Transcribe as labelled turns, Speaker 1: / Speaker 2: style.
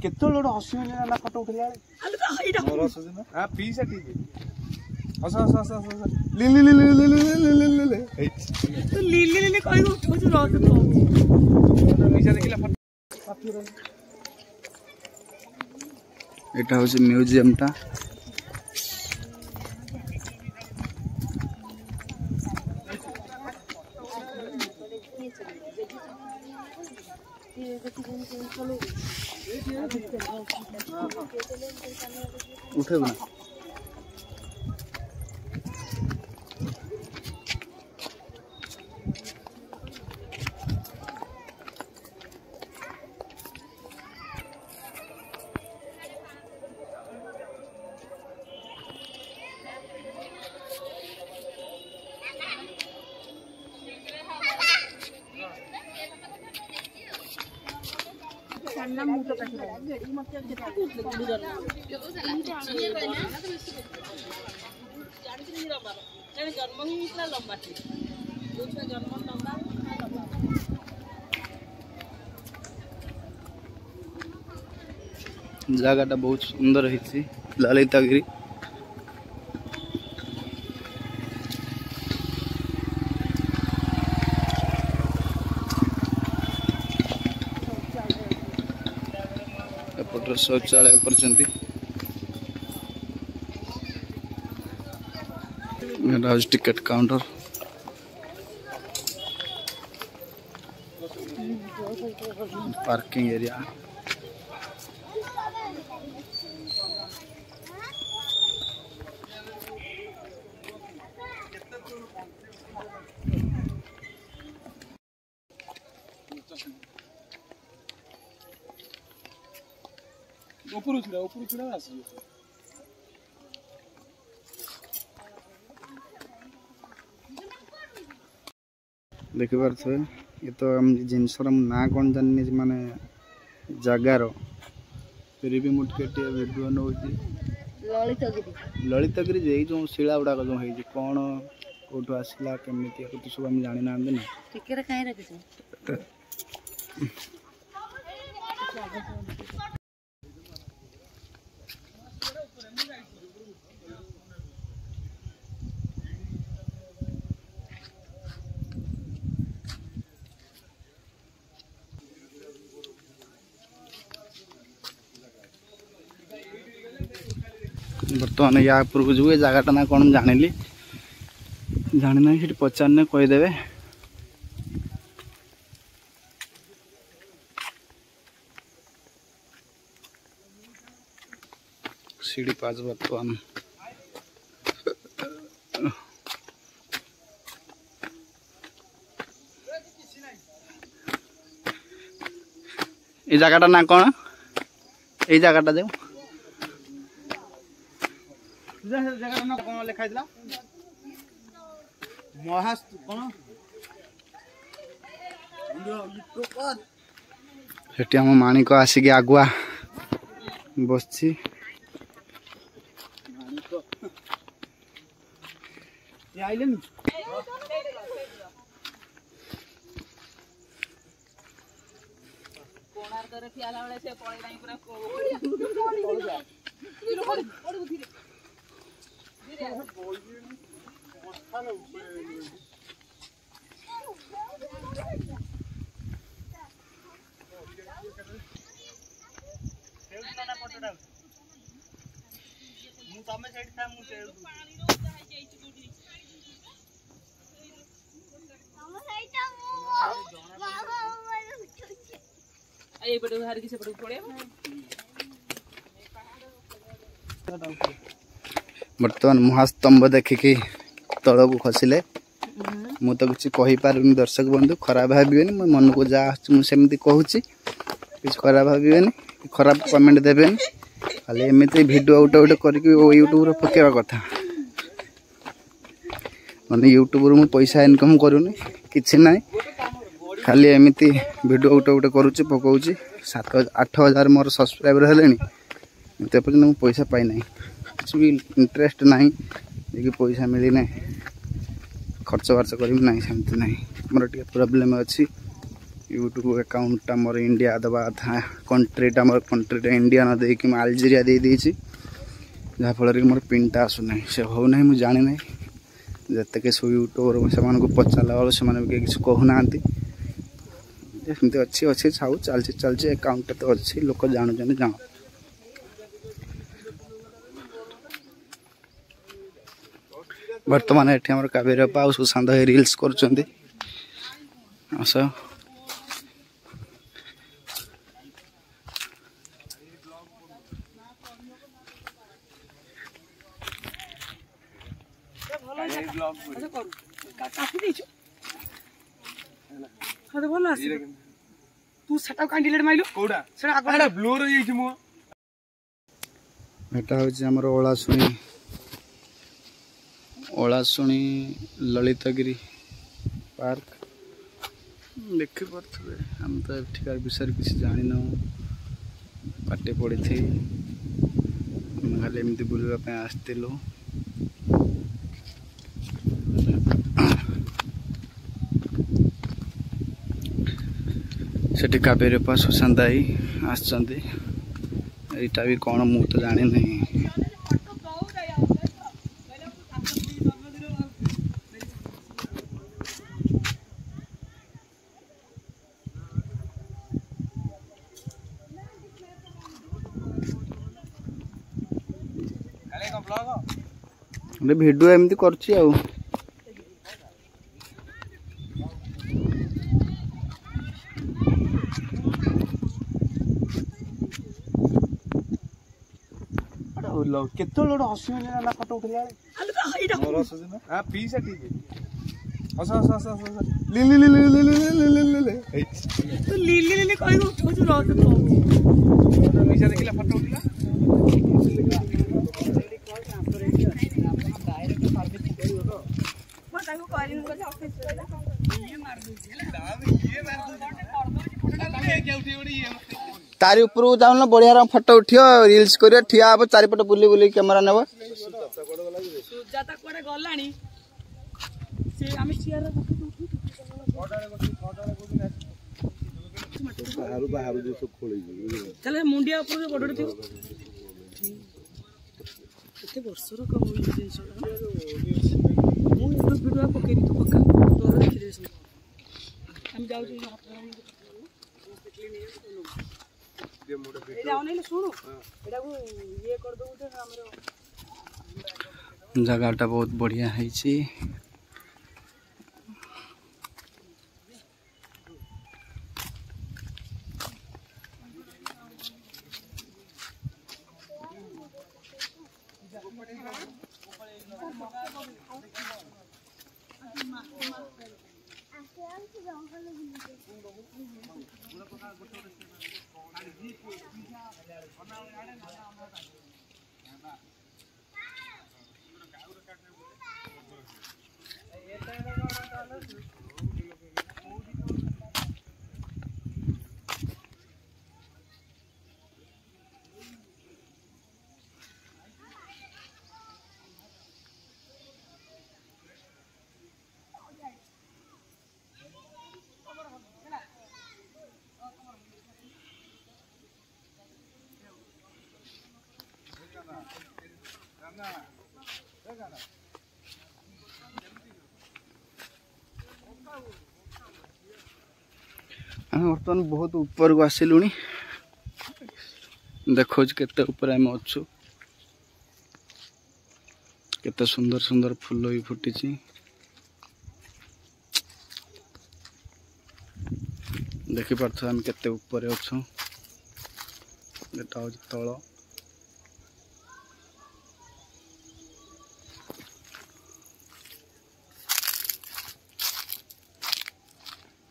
Speaker 1: केत हसी ना फटो उठे पीस हस हस हस हस लिली लिली लिली लिली लिली लिली कहि उठो छु रह तो पीसा देखिला एटा होसी म्यूजियम ता उठे बना जगह बहुत सुंदर है ललितगिरी एपटर शौचालय करछंती टिकट काउंटर पार्किंग एरिया ऊपर छुड़ा आसी देखि पारछे ये तो हम जिनसर ना कौन जानी माने जगार फिर भी मुटकेटिया वीडियो नौची ललितगिरी जे जो शिला गुड़ा जो है कौन कोठो आसला केमिति तो सब हम जानि ना ना टिकेट काहे रखिस बर्तमान या पूर्व जो जगह ना कौन जानिली जानी ना कि पचारने कहीदेवे सीढ़ी पास बर्तमान ये जगह ना कौन ये जगह जाऊ जगह ना कौन लिखा महास्त कौन सेठी हम माणिक आसिक आगुआ बसची बर्तमान महास्तंभ देखिकी तल को खसिले मु तो किसी कहीपारे दर्शक बंधु खराब भावे मो मन को जहाँ मुझे कहूँ कि खराब भावे खराब कमेंट देवे खाली एमती भिडियो उठे उठे करके यूट्यूब पकेवा कथा माने यूट्यूब मु पैसा इनकम करूनी किसी ना खाली एमती भिडियो उठे उठे करुच्ची पकाऊँगी 7-8 मोर सब्सक्राइबर है पर्यटन पैसा पाई ना किसी भी इंटरेस्ट ना कि पैसा मिली ना खर्च बार्च करी ना सेमती ना मोर टे प्रोब्लेम अच्छी यूट्यूब अकाउंट मोर इंडिया दबा था कंट्रीटा मोर कंट्री इंडिया न दे कि अल्जेरिया दे देछि जहाँफल कि मोर पिनटा आसुना से हो ना मुझे जानी ना जिते कि सब यूट्यूबर से पचारा बेल से किसी कहूना एमती अच्छी अच्छी सब चलती अकाउंट तो अच्छी लोक जानूँ जान बर्तमान ये आम कावेरी अपा आ सुशांत भाई रिल्स कर
Speaker 2: तू सेटा कैंडिडेट माइलो कोडा सेटा आगडा ब्लू रो येछि मो
Speaker 1: एटा होछि हमर ओलासुणी ललितगिरी पार्क देखि पड़थबे हम तो एठिकार विषय किसी जानि न पाटे पड़ी थी खाली एमती बुलवा पे आस्तिलु सेठी कावेरी अपा सुशांत भाई आसचंदी एटा भी कौन मु तो जाने नहीं वीडियो एमती करछि आ
Speaker 2: केतो लोड हसी ना फोटो उठिया मोर हसी ना हां पी से ठीक हस हस हस हस ली ली ली ली ली ली ली तो ली ली ली कहि उठो छु रह तो पैसा देखिला फोटो उठिला डायरेक्ट मार दे तो मैं ताको करिन को ऑफिस ये मार दूची ये मार दूची फोटो ले के उठी ओडी
Speaker 1: तारी ऊपर जाऊन बढ़िया फोटो उठियो रील्स करियो ठिया अब चारिपट बुली बुली कैमरा नेबो
Speaker 2: सुजाता कोडे गलानी से आमी चियर बाहर बाहर जो सब खोली चले मुंडिया ऊपर बडड थियो केते वर्षर कम होई जिंस मु यूट्यूब वीडियो पकेनी तो पक्का तोर देखि देस हम जाउ छी
Speaker 1: जगह बहुत बढ़िया है आम बर्तमान बहुत ऊपर को आसिलु देखो केते ऊपर आम अच्छु केते सुंदर सुंदर फूल भी फुटी देखी पार्थ आम केते ऊपर अच्छु एटा तल